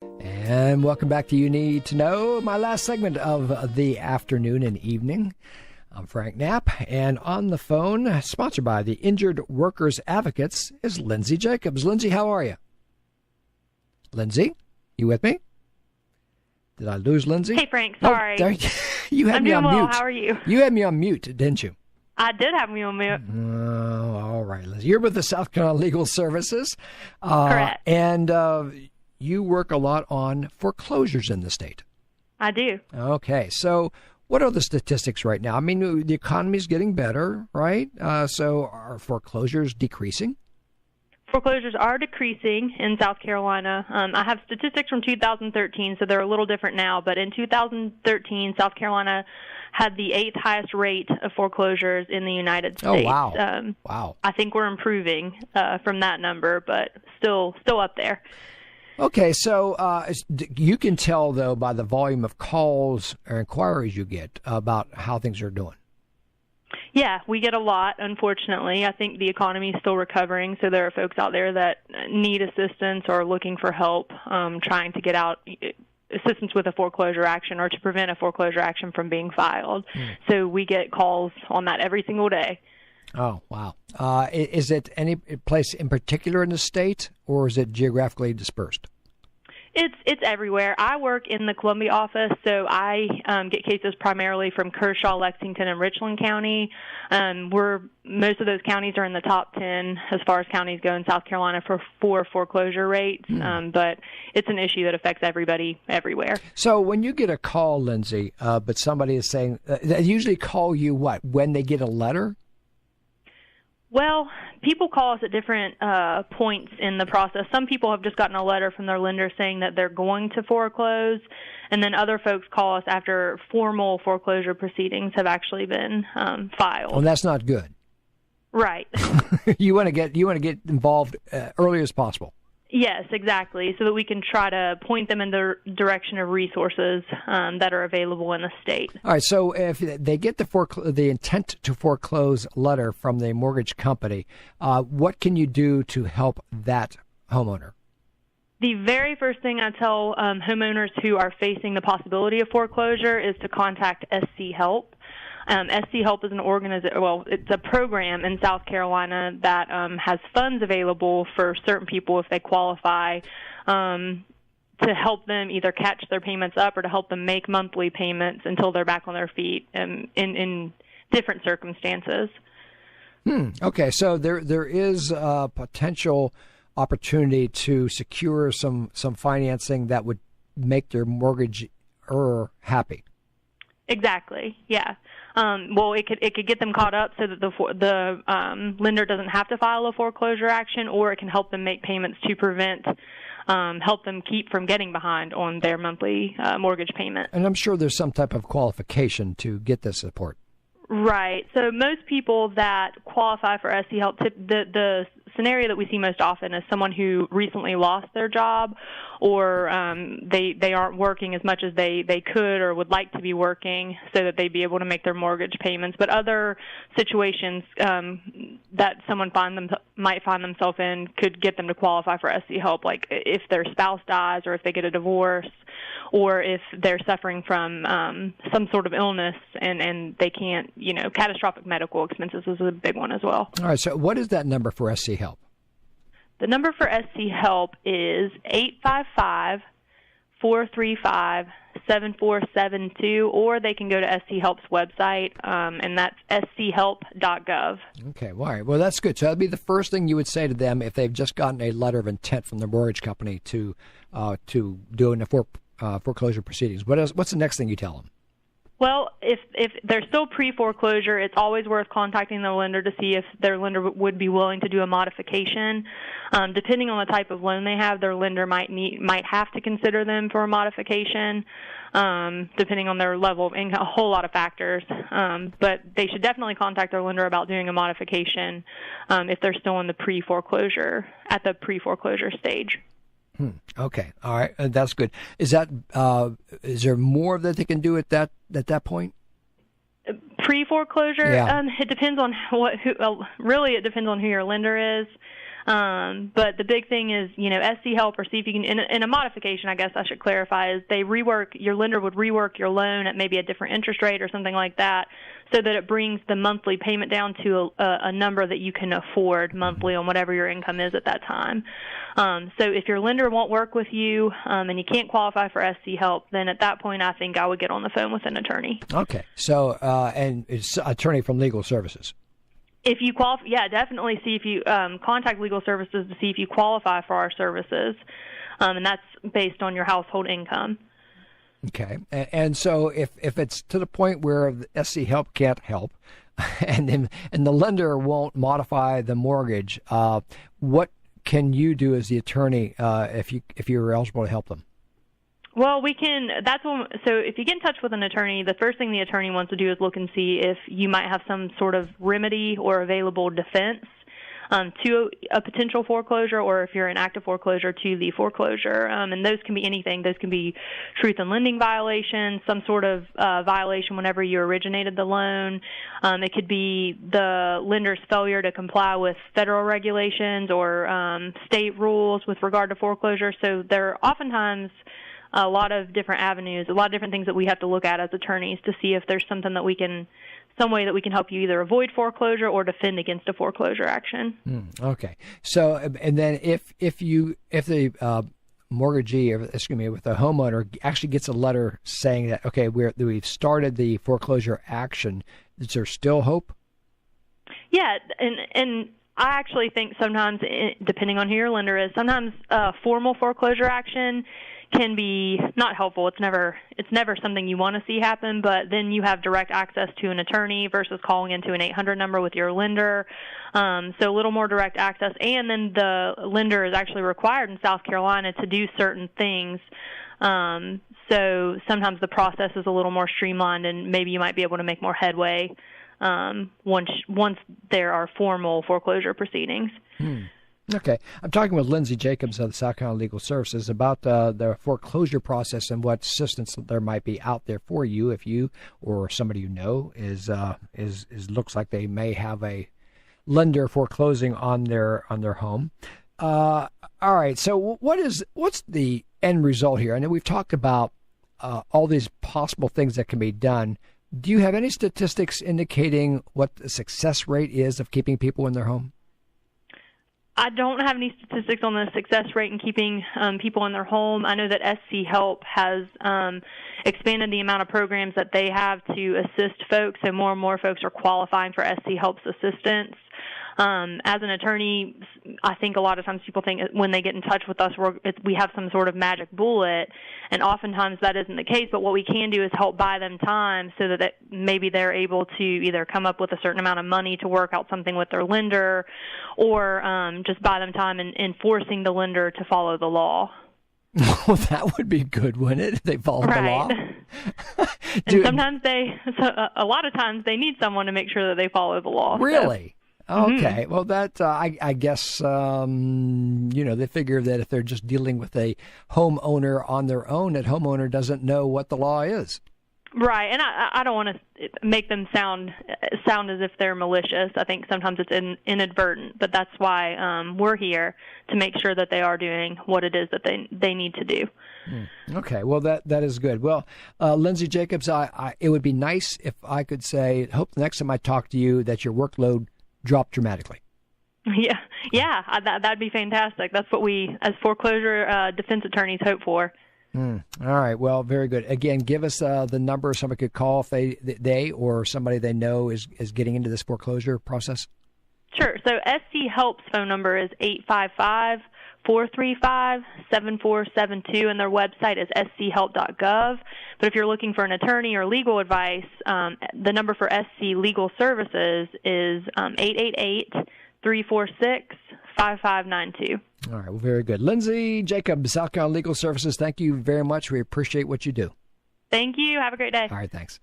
And welcome back to You Need to Know, my last segment of the afternoon and evening. I'm Frank Knapp, and on the phone, sponsored by the Injured Workers Advocates, is Lindsey Jacobs. Lindsey, how are you? Lindsey, you with me? Did I lose Lindsey? Hey, Frank, sorry. Oh, you had I'm me doing on well. mute. How are you? You had me on mute, didn't you? I did have me on mute. Oh, all right, Lindsey. You're with the South Carolina Legal Services. Correct. And you work a lot on foreclosures in the state. I do. Okay, so what are the statistics right now? I mean, the economy is getting better, right? So are foreclosures decreasing? Foreclosures are decreasing in South Carolina. I have statistics from 2013, so they're a little different now. But in 2013, South Carolina had the 8th highest rate of foreclosures in the United States. Oh, wow. Wow. I think we're improving from that number, but still up there. Okay, so you can tell, though, by the volume of calls or inquiries you get about how things are doing. Yeah, we get a lot, unfortunately. I think the economy is still recovering, so there are folks out there that need assistance or are looking for help trying to get out assistance with a foreclosure action or to prevent a foreclosure action from being filed. So we get calls on that every single day. Oh, wow. Is it any place in particular in the state, or is it geographically dispersed? It's everywhere. I work in the Columbia office, so I get cases primarily from Kershaw, Lexington, and Richland County. Most of those counties are in the top 10 as far as counties go in South Carolina for foreclosure rates, but it's an issue that affects everybody everywhere. So when you get a call, Lindsey, but somebody is saying, they usually call you what, when they get a letter? Well, people call us at different points in the process. Some people have just gotten a letter from their lender saying that they're going to foreclose, and then other folks call us after formal foreclosure proceedings have actually been filed. Well, that's not good. Right. You want to get involved early as possible. Yes, exactly, so that we can try to point them in the direction of resources that are available in the state. All right, so if they get the intent to foreclose letter from the mortgage company, what can you do to help that homeowner? The very first thing I tell homeowners who are facing the possibility of foreclosure is to contact SC Help. SC Help is an organization. Well, it's a program in South Carolina that has funds available for certain people if they qualify to help them either catch their payments up or to help them make monthly payments until they're back on their feet in different circumstances. Okay, so there is a potential opportunity to secure some financing that would make their mortgager happy. Exactly. Yeah. Well, it could get them caught up so that the lender doesn't have to file a foreclosure action, or it can help them make payments to help them keep from getting behind on their monthly mortgage payment. And I'm sure there's some type of qualification to get this support. Right. So most people that qualify for SC Help, the scenario that we see most often is someone who recently lost their job, or they aren't working as much as they could or would like to be working so that they'd be able to make their mortgage payments. But other situations that someone might find themselves in could get them to qualify for SC Help, like if their spouse dies or if they get a divorce or if they're suffering from some sort of illness and they can't, catastrophic medical expenses is a big one as well. All right, so what is that number for SC Help? The number for SC Help is 855-435-7472, or they can go to SC Help's website, and that's schhelp.gov. Okay, all right. Well, that's good. So that'd be the first thing you would say to them if they've just gotten a letter of intent from their mortgage company to do in foreclosure proceedings. What's the next thing you tell them? Well, if they're still pre-foreclosure, it's always worth contacting the lender to see if their lender would be willing to do a modification. Depending on the type of loan they have, their lender might have to consider them for a modification, depending on their level of income, a whole lot of factors. But they should definitely contact their lender about doing a modification if they're still in the pre-foreclosure stage. Okay. All right. That's good. Is there more that they can do at that point? Pre-foreclosure? Yeah. It depends on it depends on who your lender is. But the big thing is, SC Help, or see if you can, in a modification, I guess I should clarify, is your lender would rework your loan at maybe a different interest rate or something like that, so that it brings the monthly payment down to a number that you can afford monthly on whatever your income is at that time. So if your lender won't work with you and you can't qualify for SC Help, then at that point I think I would get on the phone with an attorney. Okay. So, and it's attorney from Legal Services. If you qualify, definitely see if you contact Legal Services to see if you qualify for our services, and that's based on your household income. Okay, and so if it's to the point where the SC Help can't help, and the lender won't modify the mortgage, what can you do as the attorney if you're eligible to help them? Well, we can. So if you get in touch with an attorney, the first thing the attorney wants to do is look and see if you might have some sort of remedy or available defense to a potential foreclosure, or if you're in active foreclosure, to the foreclosure. And those can be anything. Those can be truth in lending violations, some sort of violation whenever you originated the loan. It could be the lender's failure to comply with federal regulations or state rules with regard to foreclosure. So there are oftentimes a lot of different avenues, a lot of different things that we have to look at as attorneys to see if there's some way that we can help you either avoid foreclosure or defend against a foreclosure action. Okay. So, and then if the mortgagee, or excuse me, with the homeowner actually gets a letter saying that, okay, we've started the foreclosure action, is there still hope? Yeah, and I actually think sometimes, depending on who your lender is, sometimes formal foreclosure action can be not helpful. It's never something you want to see happen, but then you have direct access to an attorney versus calling into an 800 number with your lender. So a little more direct access, and then the lender is actually required in South Carolina to do certain things. So sometimes the process is a little more streamlined, and maybe you might be able to make more headway once there are formal foreclosure proceedings. Okay. I'm talking with Lindsey Jacobs of the South Carolina Legal Services about the foreclosure process and what assistance there might be out there for you if you or somebody you know is looks like they may have a lender foreclosing on their home. All right. So what's the end result here? I know we've talked about all these possible things that can be done. Do you have any statistics indicating what the success rate is of keeping people in their home? I don't have any statistics on the success rate in keeping people in their home. I know that SC Help has expanded the amount of programs that they have to assist folks, so more and more folks are qualifying for SC Help's assistance. As an attorney, I think a lot of times people think when they get in touch with us, we have some sort of magic bullet, and oftentimes that isn't the case. But what we can do is help buy them time so that maybe they're able to either come up with a certain amount of money to work out something with their lender, or just buy them time in forcing the lender to follow the law. Well, that would be good, wouldn't it, if they followed the law? And sometimes a lot of times they need someone to make sure that they follow the law. Really? So. Okay. Well, that I guess they figure that if they're just dealing with a homeowner on their own, that homeowner doesn't know what the law is. Right, and I don't want to make them sound as if they're malicious. I think sometimes it's inadvertent, but that's why we're here to make sure that they are doing what it is that they need to do. Okay, well that is good. Well, Lindsey Jacobs, it would be nice if I could say, hope the next time I talk to you that your workload dropped dramatically. Yeah, that'd be fantastic. That's what we, as foreclosure defense attorneys, hope for. All right. Well, very good. Again, give us the number somebody could call if they or somebody they know is getting into this foreclosure process. Sure. So SC Help's phone number is 855-435-7472, and their website is schelp.gov. But if you're looking for an attorney or legal advice, the number for SC Legal Services is 888-346-5592. All right. Well, very good. Lindsey Jacobs, South Carolina Legal Services, thank you very much. We appreciate what you do. Thank you. Have a great day. All right. Thanks.